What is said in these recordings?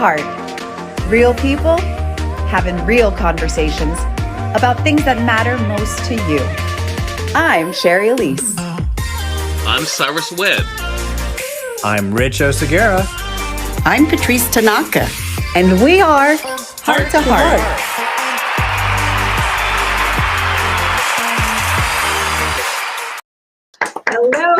Heart. Real people having real conversations about things that matter most to you. I'm Sherry Elise. I'm Cyrus Webb. I'm Rich Oseguera. I'm Patrice Tanaka. And we are Heart to Heart. Hello.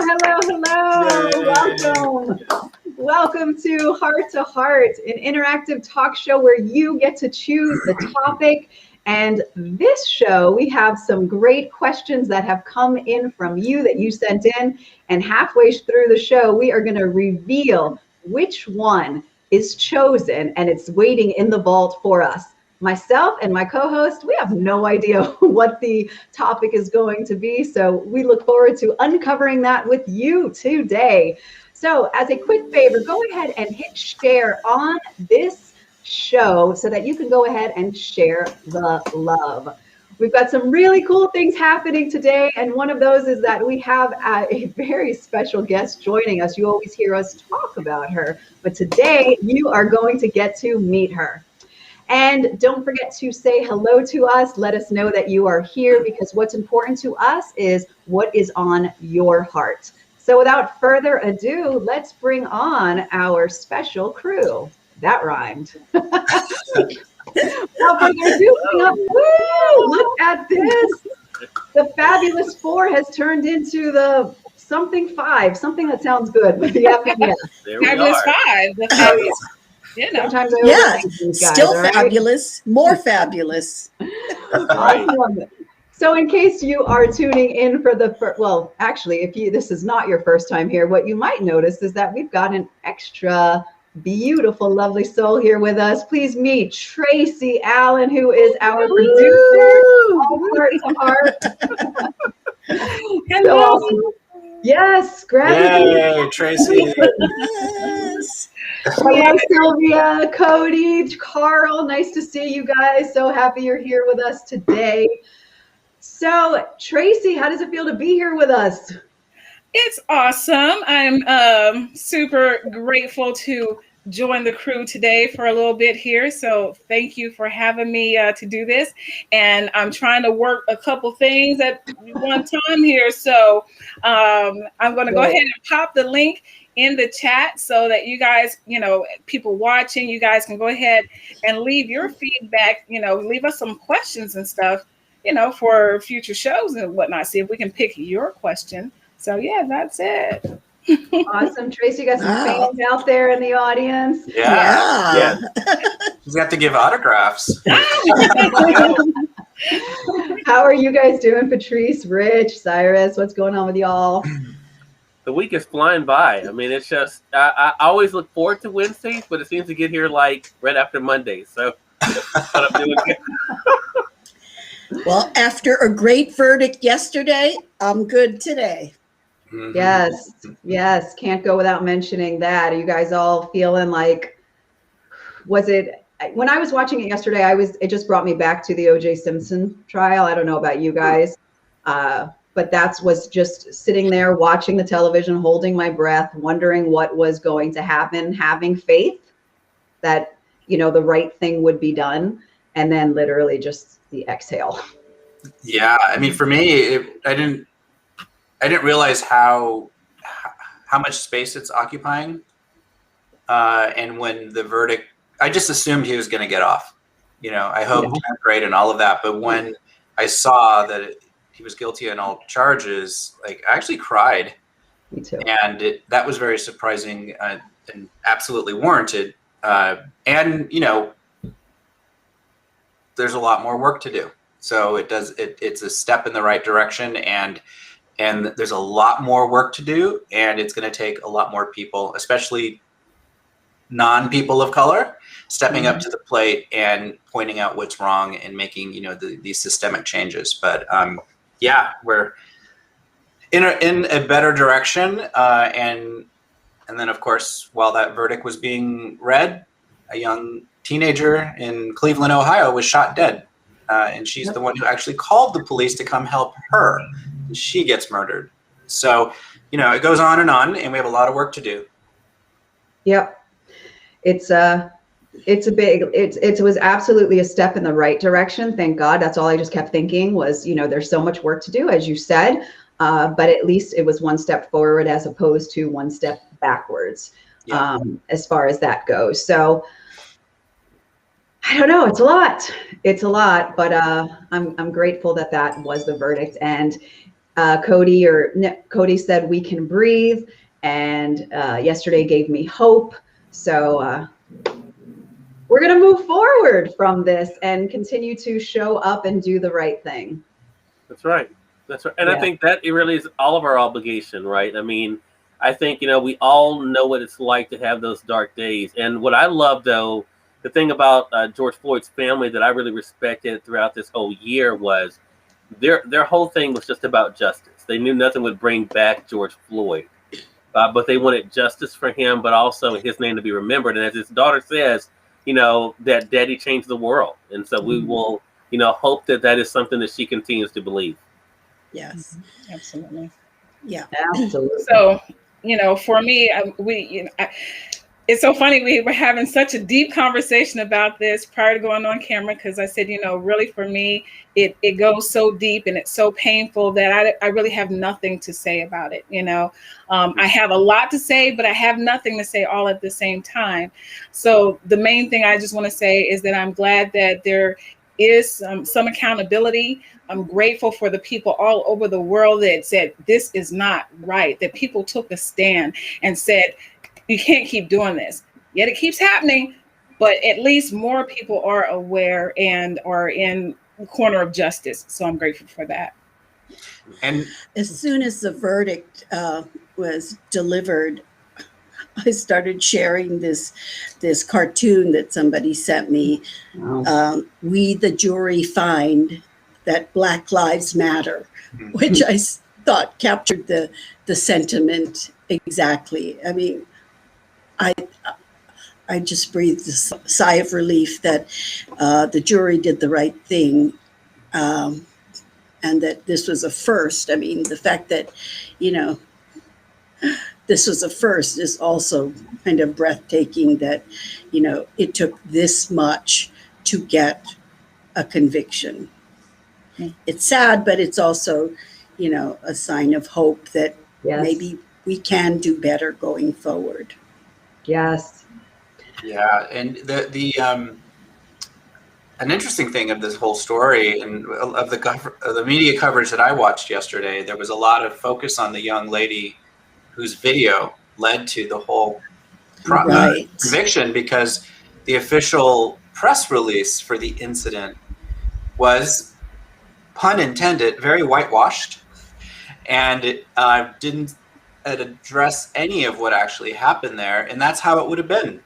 Welcome to Heart, an interactive talk show where you get to choose the topic. And this show, we have some great questions that have come in from you that you sent in. And halfway through the show, we are going to reveal which one is chosen, and it's waiting in the vault for us. Myself and my co-host, we have no idea what the topic is going to be. So we look forward to uncovering that with you today. So as a quick favor, go ahead and hit share on this show so that you can go ahead and share the love. We've got some really cool things happening today. And one of those is that we have a very special guest joining us. You always hear us talk about her, but today you are going to get to meet her. And don't forget to say hello to us. Let us know that you are here, because what's important to us is what is on your heart. So without further ado, let's bring on our special crew. That rhymed. Without further ado, look at this. The Fabulous Four has turned into the something five, something that sounds good with the FMS. Fabulous Five. The fabulous. You know. Sometimes Still fabulous, more fabulous. Awesome. So in case you are tuning in for the first, well, actually, if this is not your first time here, what you might notice is that we've got an extra beautiful, lovely soul here with us. Please meet Tracy Allen, who is our producer of Heart to Heart. Hello. Awesome. Yes, gratitude. Yay, Tracy. Yes. Hello, Sylvia, Cody, Carl. Nice to see you guys. So happy you're here with us today. So, Tracy, how does it feel to be here with us? It's awesome. I'm super grateful to join the crew today for a little bit here. So thank you for having me to do this. And I'm trying to work a couple things at one time here. So I'm going to go ahead and pop the link in the chat so that you guys, people watching, you guys can go ahead and leave your feedback, leave us some questions and stuff, for future shows and whatnot. See if we can pick your question. So yeah, that's it. Awesome. Tracy, you got some fans out there in the audience. Yeah. She's got to give autographs. How are you guys doing, Patrice, Rich, Cyrus? What's going on with y'all? The week is flying by. I mean, it's just, I always look forward to Wednesdays, but it seems to get here like right after Monday. So that's what I'm doing. Well, after a great verdict yesterday, I'm good today. Mm-hmm. Yes. Can't go without mentioning that. Are you guys all feeling like, when I was watching it yesterday, it just brought me back to the O.J. Simpson trial. I don't know about you guys, but was just sitting there watching the television, holding my breath, wondering what was going to happen, having faith that, the right thing would be done. And then literally just the exhale. Yeah. I mean, for me, I didn't realize how much space it's occupying. And when the verdict, I just assumed he was going to get off. I hoped great and all of that. But when I saw that he was guilty on all charges, I actually cried. Me too. And that was very surprising and absolutely warranted. And there's a lot more work to do. So it's a step in the right direction, and there's a lot more work to do, and it's going to take a lot more people, especially non-people of color, stepping up to the plate and pointing out what's wrong and making, these systemic changes. But we're in a better direction. And then, of course, while that verdict was being read, a young teenager in Cleveland, Ohio, was shot dead. And she's the one who actually called the police to come help her. And she gets murdered. So, it goes on, and we have a lot of work to do. Yep. It's It was absolutely a step in the right direction. Thank God. That's all I just kept thinking was, there's so much work to do, as you said, but at least it was one step forward as opposed to one step backwards, as far as that goes. So I don't know. It's a lot, but I'm grateful that was the verdict. And Cody said we can breathe, and yesterday gave me hope. So we're going to move forward from this and continue to show up and do the right thing. That's right. And I think that it really is all of our obligation, right? I mean, I think, we all know what it's like to have those dark days. And what I love, though, the thing about George Floyd's family that I really respected throughout this whole year was their whole thing was just about justice. They knew nothing would bring back George Floyd, but they wanted justice for him, but also his name to be remembered. And as his daughter says, that daddy changed the world. And so we will, hope that is something that she continues to believe. Yes. Absolutely. Yeah. Absolutely. So, for me, it's so funny. We were having such a deep conversation about this prior to going on camera, because I said, really for me, it goes so deep and it's so painful that I really have nothing to say about it. I have a lot to say, but I have nothing to say all at the same time. So the main thing I just want to say is that I'm glad that there is some accountability. I'm grateful for the people all over the world that said this is not right, that people took a stand and said, you can't keep doing this. Yet it keeps happening, but at least more people are aware and are in the corner of justice. So I'm grateful for that. And As soon as the verdict was delivered, I started sharing this cartoon that somebody sent me. We, the jury, find that Black Lives Matter, which I thought captured the sentiment exactly. I mean, I just breathed a sigh of relief that the jury did the right thing, and that this was a first. I mean, the fact that, this was a first is also kind of breathtaking, that, it took this much to get a conviction. It's sad, but it's also, a sign of hope that maybe we can do better going forward. Yes. yeah, and the an interesting thing of this whole story and of the media coverage that I watched yesterday, there was a lot of focus on the young lady whose video led to the whole conviction, because the official press release for the incident was, pun intended, very whitewashed, and it didn't address any of what actually happened there. And that's how it would have been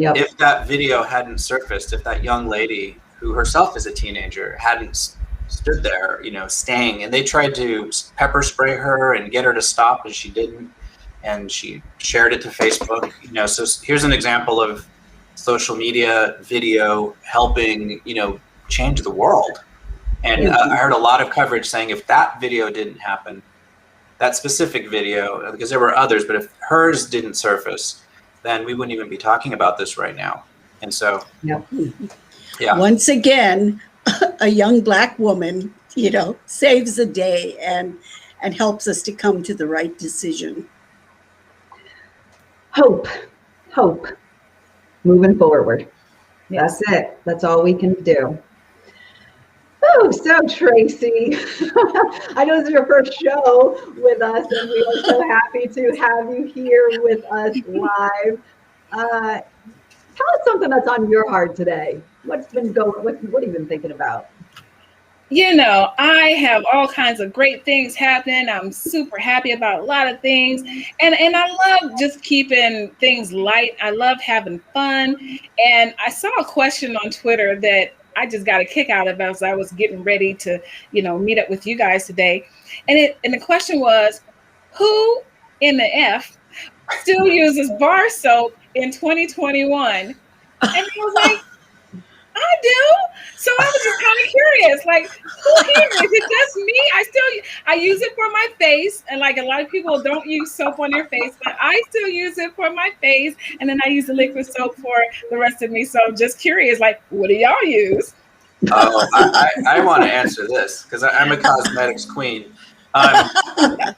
if that video hadn't surfaced, if that young lady, who herself is a teenager, hadn't stood there, staying, and they tried to pepper spray her and get her to stop, and she didn't, and she shared it to Facebook. So here's an example of social media video helping, change the world. And I heard a lot of coverage saying if that video didn't happen, that specific video, because there were others, but if hers didn't surface, then we wouldn't even be talking about this right now. And so, Once again, a young Black woman, saves the day and helps us to come to the right decision. Hope. Moving forward. That's it. That's all we can do. Oh, so Tracy, I know this is your first show with us, and we are so happy to have you here with us live. Tell us something that's on your heart today. What's been going? What have you been thinking about? I have all kinds of great things happening. I'm super happy about a lot of things. And I love just keeping things light. I love having fun. And I saw a question on Twitter that I just got a kick out of as I was getting ready to, meet up with you guys today. And the question was, who in the F still uses bar soap in 2021? And I was like, I do. So I was just kind of curious, like, who here? Is it just me? I use it for my face, and like a lot of people don't use soap on their face, but I still use it for my face, and then I use the liquid soap for the rest of me. So I'm just curious, like, what do y'all use? I want to answer this because I'm a cosmetics queen. I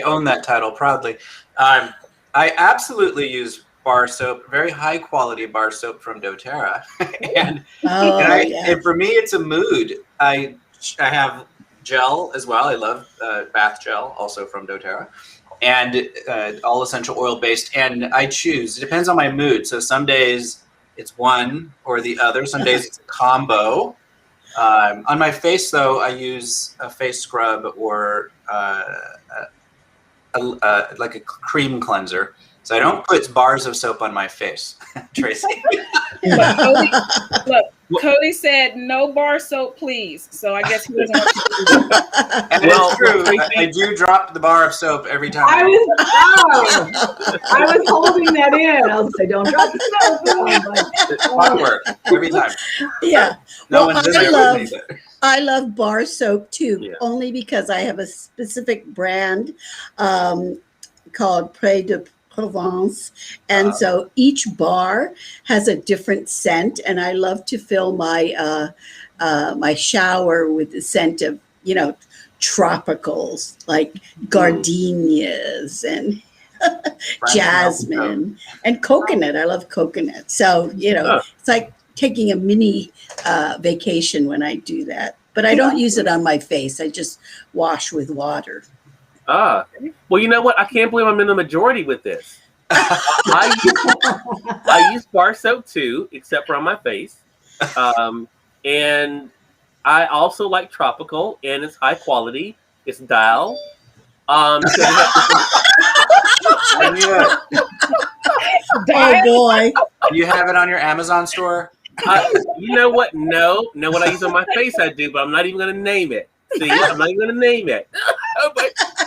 own that title proudly. I absolutely use bar soap, very high quality bar soap from doTERRA, and for me it's a mood. I have gel as well. I love bath gel, also from doTERRA, and all essential oil based. And I choose. It depends on my mood. So some days it's one or the other. Some days it's a combo. On my face, though, I use a face scrub or like a cream cleanser. So I don't put bars of soap on my face, Tracy. Look, Cody said no bar soap, please. So I guess he doesn't want you to do that. And it's true. I do drop the bar of soap every time. I was holding that in. I was say, don't drop the soap. It's clockwork every time. Yeah. No one's in there with me. I love bar soap too, Yeah. only because I have a specific brand called Pré de Provence. And so each bar has a different scent. And I love to fill my my shower with the scent of, tropicals like gardenias and jasmine and coconut. I love coconut. So, it's like taking a mini vacation when I do that. But I don't use it on my face. I just wash with water. Well, you know what? I can't believe I'm in the majority with this. I use bar soap too, except for on my face. And I also like tropical, and it's high quality. It's Dial. Oh boy. You have it on your Amazon store? You know what? No, what I use on my face I do, but I'm not even going to name it. See, I'm not even going to name it.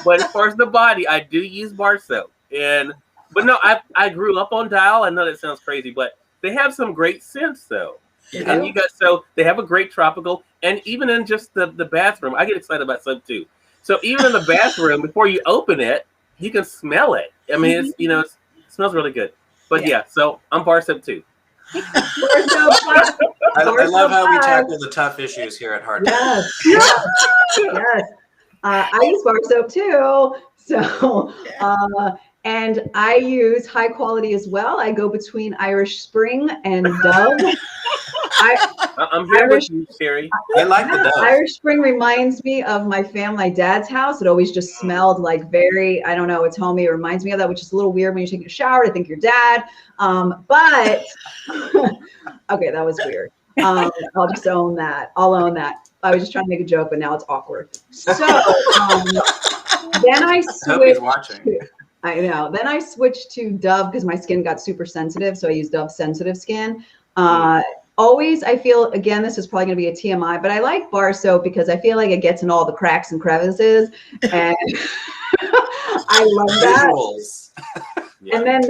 but as far as the body, I do use bar soap. But no, I grew up on Dial. I know that sounds crazy, but they have some great scents though. Yeah. And they have a great tropical, and even in just the bathroom, I get excited about soap too. So even in the bathroom, before you open it, you can smell it. I mean, it smells really good. But yeah, so I'm bar soap too. I love how we tackle the tough issues here at Heart. Yes. I use bar soap too. So, and I use high quality as well. I go between Irish Spring and Dove. I'm here with you, Sherry. I like the Dove. Irish Spring reminds me of my dad's house. It always just smelled like very, I don't know, it's homey. It reminds me of that, which is a little weird when you're taking a shower to think your dad. But okay, that was weird. I'll just own that. I'll own that. I was just trying to make a joke, but now it's awkward. So then I switched. I know. Then I switched to Dove because my skin got super sensitive. So I use Dove Sensitive Skin. Always, I feel, again, this is probably going to be a TMI, but I like bar soap because I feel like it gets in all the cracks and crevices. And I love that. Visuals. Yeah. And then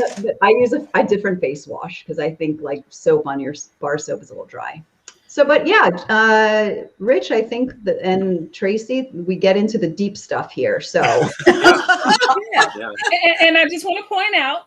I use a different face wash because I think like soap on your bar soap is a little dry. So, but yeah, Rich, I think and Tracy, we get into the deep stuff here. So, yeah. And I just want to point out,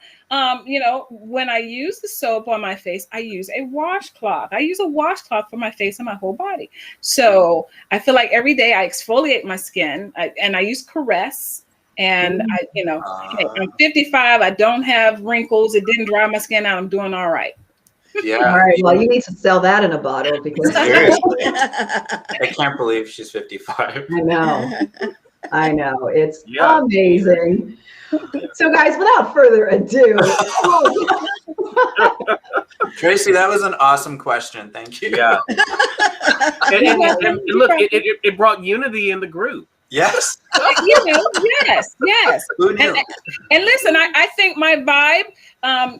when I use the soap on my face, I use a washcloth. I use a washcloth for my face and my whole body. So I feel like every day I exfoliate my skin, and I use Caress. And hey, I'm 55. I don't have wrinkles. It didn't dry my skin out. I'm doing all right. Yeah. All right. Well, you need to sell that in a bottle because seriously, I can't believe she's 55. I know. It's amazing. So, guys, without further ado, Tracy, that was an awesome question. Thank you. Yeah. and look, it brought unity in the group. Yes. Yes. Who knew? And listen, I think my vibe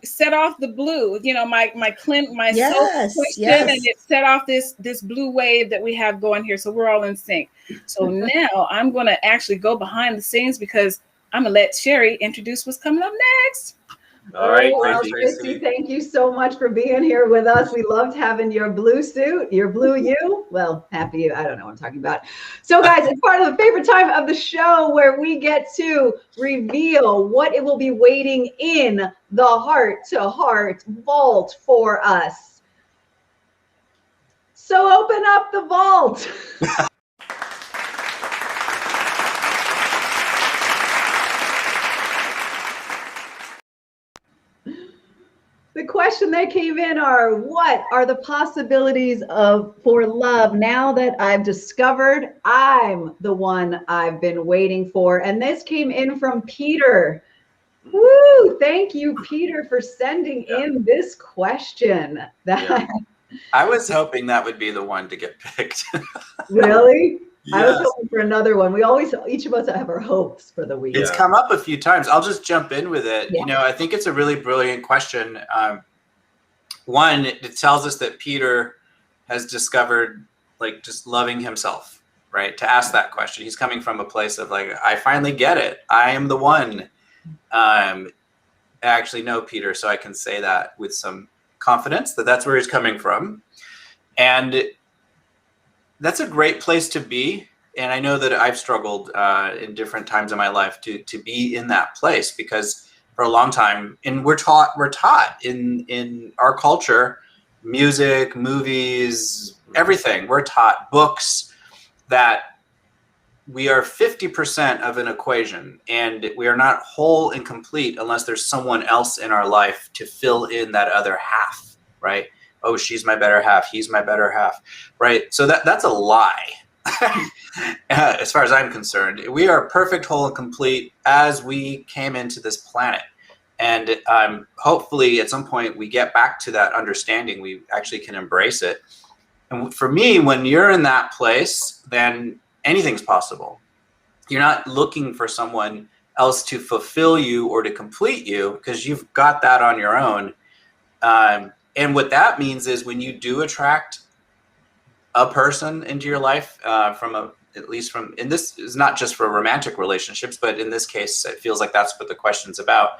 set off the blue. My soap pushed in, and it set off this blue wave that we have going here. So we're all in sync. So now I'm going to actually go behind the scenes because I'm going to let Sherry introduce what's coming up next. All right, well, Tracy. Tracy, thank you so much for being here with us. We loved having your blue suit, your blue you. Well, happy you. I don't know what I'm talking about. So, guys, it's part of the favorite time of the show where we get to reveal what it will be waiting in the Heart to Heart vault for us. So, open up the vault. The question that came in are, what are the possibilities for love now that I've discovered I'm the one I've been waiting for? And this came in from Peter. Woo! Thank you, Peter, for sending in this question. I was hoping that would be the one to get picked. Really? Yes. I was hoping for another one. Each of us have our hopes for the week. It's come up a few times. I'll just jump in with it. Yeah. You know, I think it's a really brilliant question. One, it tells us that Peter has discovered like just loving himself, right? To ask that question. He's coming from a place of like, I finally get it. I am the one. I actually know Peter, so I can say that with some confidence that that's where he's coming from. And that's a great place to be. And I know that I've struggled in different times in my life to be in that place, because for a long time, and we're taught in our culture, music, movies, everything, we're taught, books, that we are 50% of an equation, and we are not whole and complete unless there's someone else in our life to fill in that other half, right? Oh, she's my better half. He's my better half, right? So that's a lie. As far as I'm concerned, we are perfect, whole, and complete as we came into this planet. And hopefully at some point we get back to that understanding. We actually can embrace it. And for me, when you're in that place, then anything's possible. You're not looking for someone else to fulfill you or to complete you, because you've got that on your own. And what that means is when you do attract a person into your life, and this is not just for romantic relationships, but in this case, it feels like that's what the question's about.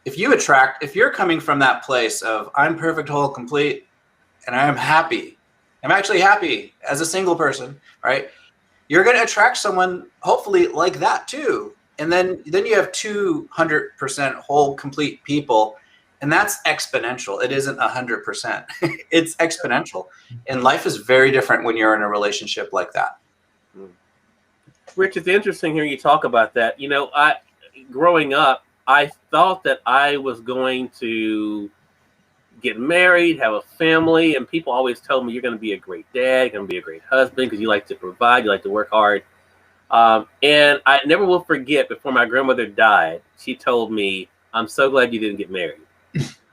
If you're coming from that place of I'm perfect, whole, complete, and I am happy, I'm actually happy as a single person, right? You're going to attract someone hopefully like that too. And then you have 200% whole, complete people. And that's exponential. It isn't 100%. It's exponential. And life is very different when you're in a relationship like that. Rich, it's interesting hearing you talk about that. You know, growing up, I thought that I was going to get married, have a family, and people always told me you're going to be a great dad, you're going to be a great husband because you like to provide, you like to work hard. And I never will forget, before my grandmother died, she told me, I'm so glad you didn't get married.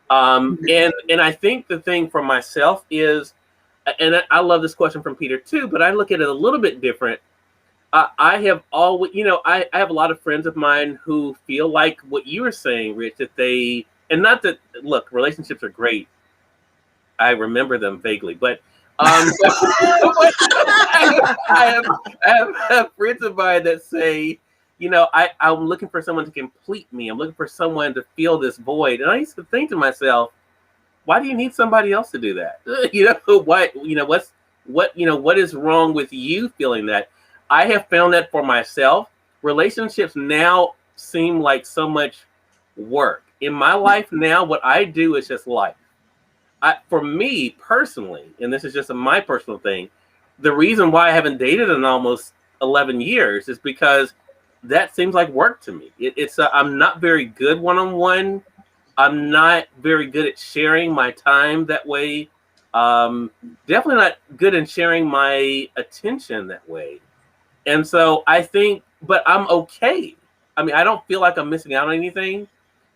And I think the thing for myself is, and I love this question from Peter too, but I look at it a little bit different. I have always, I have a lot of friends of mine who feel like what you were saying, Rich, that and not that, look, relationships are great. I remember them vaguely, but I have friends of mine that say, I'm looking for someone to complete me. I'm looking for someone to fill this void. And I used to think to myself, why do you need somebody else to do that? What is wrong with you feeling that? I have found that for myself. Relationships now seem like so much work. In my life now, what I do is just life. For me personally, and this is just my personal thing, the reason why I haven't dated in almost 11 years is because that seems like work to me. I'm not very good one-on-one. I'm not very good at sharing my time that way. Definitely not good in sharing my attention that way. And so I think, but I'm okay. I mean, I don't feel like I'm missing out on anything.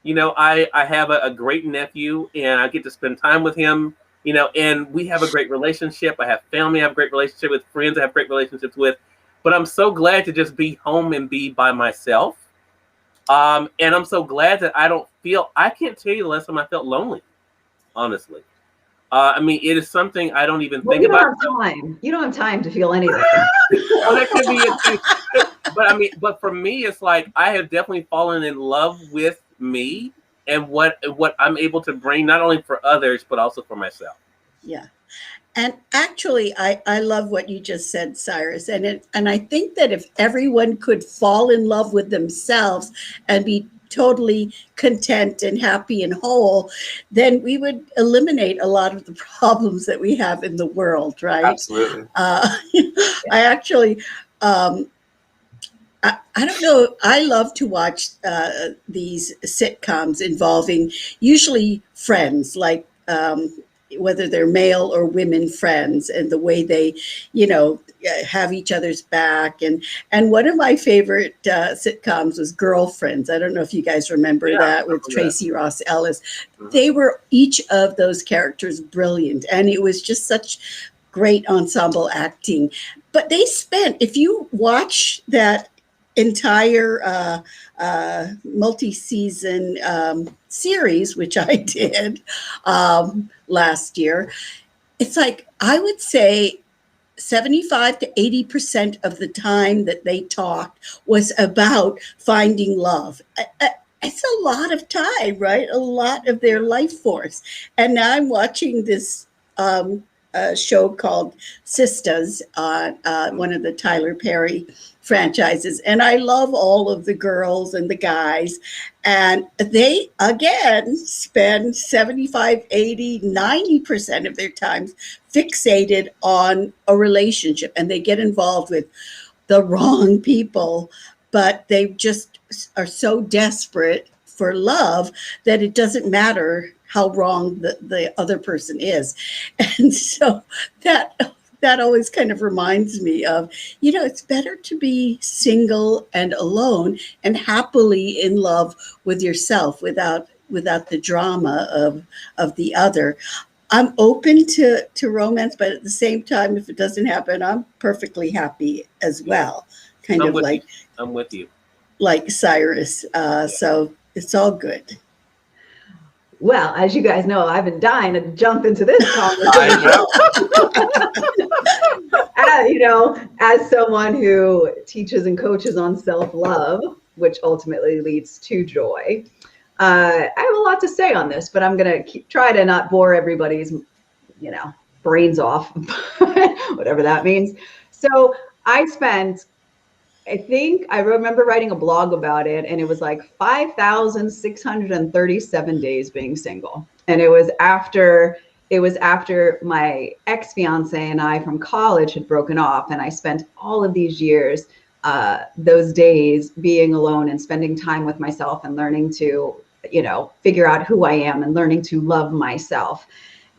I have a great nephew, and I get to spend time with him, and we have a great relationship. I have family, I have a great relationship with friends, I have great relationships with. But I'm so glad to just be home and be by myself. And I'm so glad that I can't tell you the last time I felt lonely, honestly. I mean, it is something I don't even think about. You don't have time to feel anything. Well, that could be it too. But for me, it's like I have definitely fallen in love with me and what I'm able to bring, not only for others but also for myself. Yeah. And actually, I love what you just said, Cyrus. And I think that if everyone could fall in love with themselves and be totally content and happy and whole, then we would eliminate a lot of the problems that we have in the world, right? Absolutely. I actually, I don't know. I love to watch these sitcoms involving usually friends, like whether they're male or women friends, and the way they, have each other's back. And one of my favorite sitcoms was Girlfriends. I don't know if you guys remember that with Tracy Ross Ellis. They were, each of those characters, brilliant, and it was just such great ensemble acting. But they spent, if you watch that entire multi-season series, which I did last year, it's like, I would say 75 to 80% of the time that they talked was about finding love. It's a lot of time, right? A lot of their life force. And now I'm watching this show called Sisters on one of the Tyler Perry franchises. And I love all of the girls and the guys. And they, again, spend 75, 80, 90% of their time fixated on a relationship. And they get involved with the wrong people, but they just are so desperate for love that it doesn't matter how wrong the other person is. And so that always kind of reminds me of, it's better to be single and alone and happily in love with yourself without the drama of the other. I'm open to romance, but at the same time, if it doesn't happen, I'm perfectly happy as well. I'm with you. Like Cyrus. So it's all good. Well, as you guys know, I've been dying to jump into this conversation. As someone who teaches and coaches on self-love, which ultimately leads to joy, I have a lot to say on this, but I'm going to try to not bore everybody's, brains off, whatever that means. So I remember writing a blog about it, and it was like 5,637 days being single. And it was after my ex-fiance and I from college had broken off, and I spent all of these years, those days being alone and spending time with myself and learning to, figure out who I am and learning to love myself.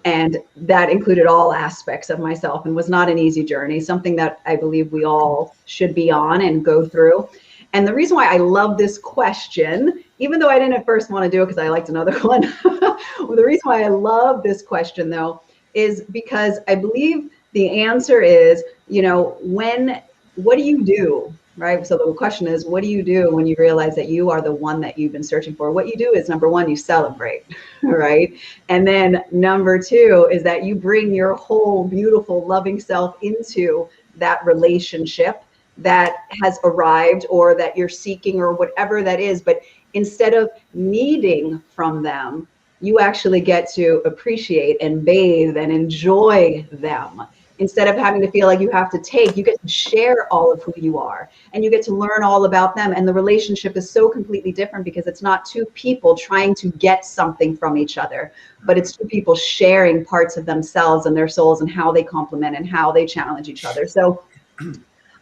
And that included all aspects of myself and was not an easy journey, something that I believe we all should be on and go through. And the reason why I love this question, even though I didn't at first want to do it because I liked another one, well, the reason why I love this question, though, is because I believe the answer is, what do you do? Right. So the question is, what do you do when you realize that you are the one that you've been searching for? What you do is, number one, you celebrate. Right. And then number two is that you bring your whole beautiful, loving self into that relationship that has arrived or that you're seeking or whatever that is. But instead of needing from them, you actually get to appreciate and bathe and enjoy them. Instead of having to feel like you have to take, you get to share all of who you are and you get to learn all about them. And the relationship is so completely different because it's not two people trying to get something from each other, but it's two people sharing parts of themselves and their souls and how they complement and how they challenge each other. So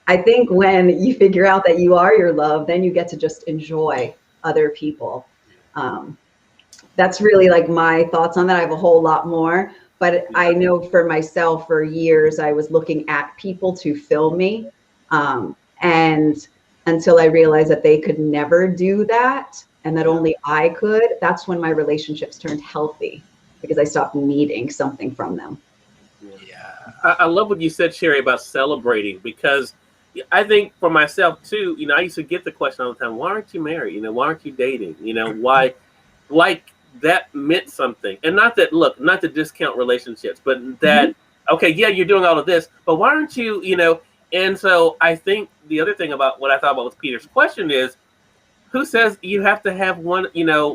I think when you figure out that you are your love, then you get to just enjoy other people. That's really like my thoughts on that. I have a whole lot more. But I know for myself, for years, I was looking at people to fill me. And until I realized that they could never do that and that only I could, that's when my relationships turned healthy because I stopped needing something from them. Yeah. I love what you said, Sherry, about celebrating, because I think for myself, too, I used to get the question all the time, why aren't you married? Why aren't you dating? Why? Like, that meant something. And not to discount relationships, but that, okay, yeah, you're doing all of this, but why aren't you, and so I think the other thing about what I thought about with Peter's question is, who says you have to have one,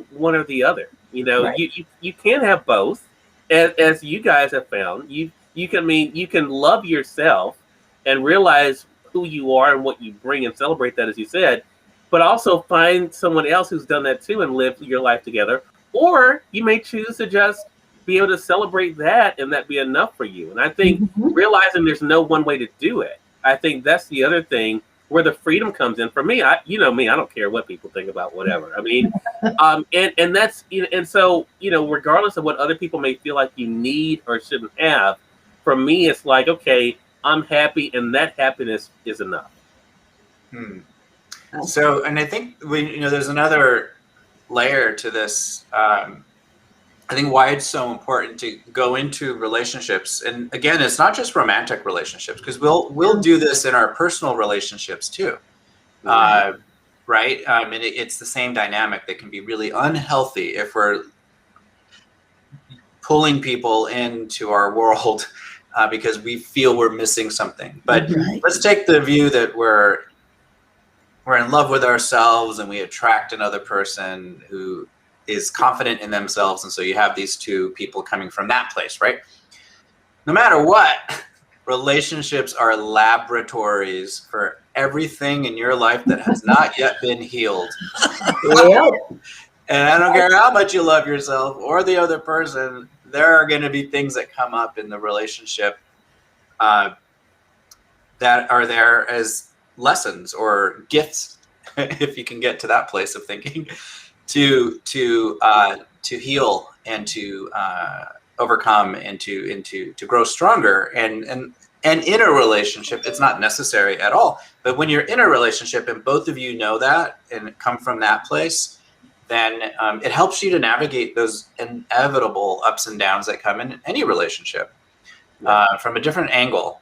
one or the other? Right. You can have both, as you guys have found. You can love yourself and realize who you are and what you bring and celebrate that, as you said, but also find someone else who's done that too and live your life together. Or you may choose to just be able to celebrate that and that be enough for you. And I think realizing there's no one way to do it, I think that's the other thing where the freedom comes in. For me, I don't care what people think about whatever. I mean, and that's, and so, regardless of what other people may feel like you need or shouldn't have, for me, it's like, okay, I'm happy, and that happiness is enough. So, and I think there's another layer to this. I think why it's so important to go into relationships, and again, it's not just romantic relationships, because we'll do this in our personal relationships too, right? And it's the same dynamic that can be really unhealthy if we're pulling people into our world because we feel we're missing something. But let's take the view that we're in love with ourselves and we attract another person who is confident in themselves, and so you have these two people coming from that place, right? No matter what, relationships are laboratories for everything in your life that has not yet been healed. And I don't care how much you love yourself or the other person, there are going to be things that come up in the relationship that are there as lessons or gifts, if you can get to that place of thinking, to heal and to overcome and to grow stronger. And in a relationship, it's not necessary at all. But when you're in a relationship and both of you know that and come from that place, then it helps you to navigate those inevitable ups and downs that come in any relationship from a different angle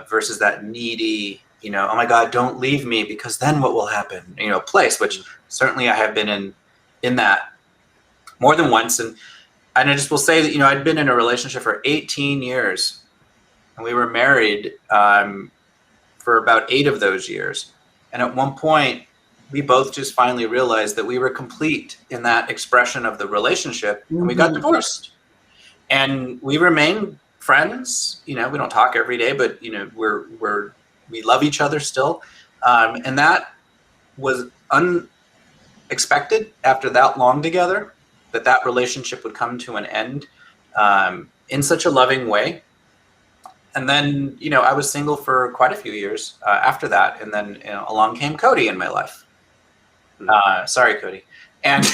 versus that needy, oh my God, don't leave me because then what will happen, place, which certainly I have been in that more than once. And I just will say that, I'd been in a relationship for 18 years and we were married for about 8 of those years. And at one point, we both just finally realized that we were complete in that expression of the relationship, and we got divorced. And we remain friends. We don't talk every day, but we love each other still. And that was unexpected after that long together, that relationship would come to an end in such a loving way. And then, I was single for quite a few years after that. And then along came Cody in my life. Sorry, Cody. And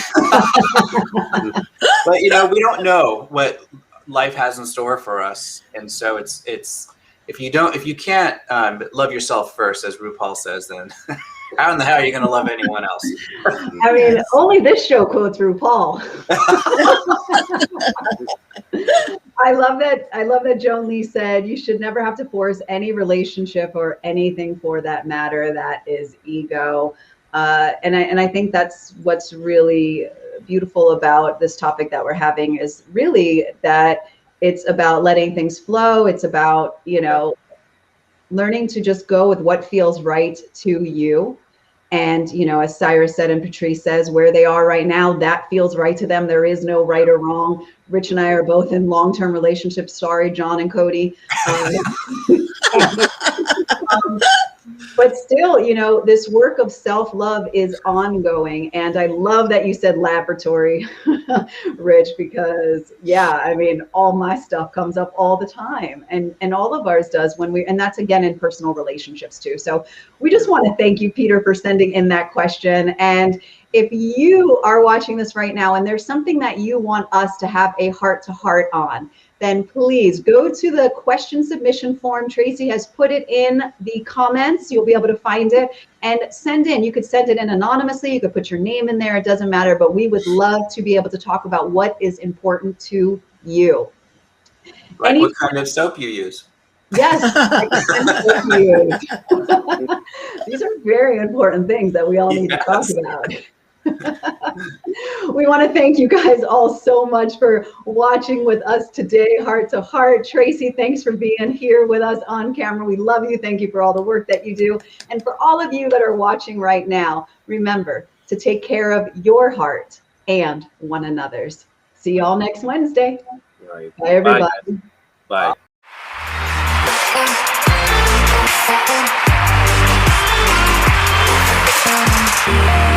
but we don't know what life has in store for us, and so it's if you can't love yourself first, as RuPaul says, then how in the hell are you going to love anyone else? I mean, only this show quotes RuPaul. I love that Joan Lee said you should never have to force any relationship or anything for that matter. That is ego. And I think that's what's really beautiful about this topic that we're having, is really that it's about letting things flow. It's about, learning to just go with what feels right to you. And, as Cyrus said and Patrice says, where they are right now, that feels right to them. There is no right or wrong. Rich and I are both in long-term relationships. Sorry, John and Cody. But still, this work of self-love is ongoing. And I love that you said laboratory, Rich, because all my stuff comes up all the time, and all of ours does and that's again in personal relationships too. So we just want to thank you, Peter, for sending in that question. And if you are watching this right now and there's something that you want us to have a heart-to-heart on, then please go to the question submission form. Tracy has put it in the comments. You'll be able to find it and send in. You could send it in anonymously. You could put your name in there. It doesn't matter, but we would love to be able to talk about what is important to you. Like what kind of soap you use. Yes. These are very important things that we all need to talk about. We want to thank you guys all so much for watching with us today, Heart to Heart. Tracy, thanks for being here with us on camera. We love you. Thank you for all the work that you do. And for all of you that are watching right now, remember, to take care of your heart and one another's. See y'all next Wednesday. Right. Bye, everybody. Bye. Bye.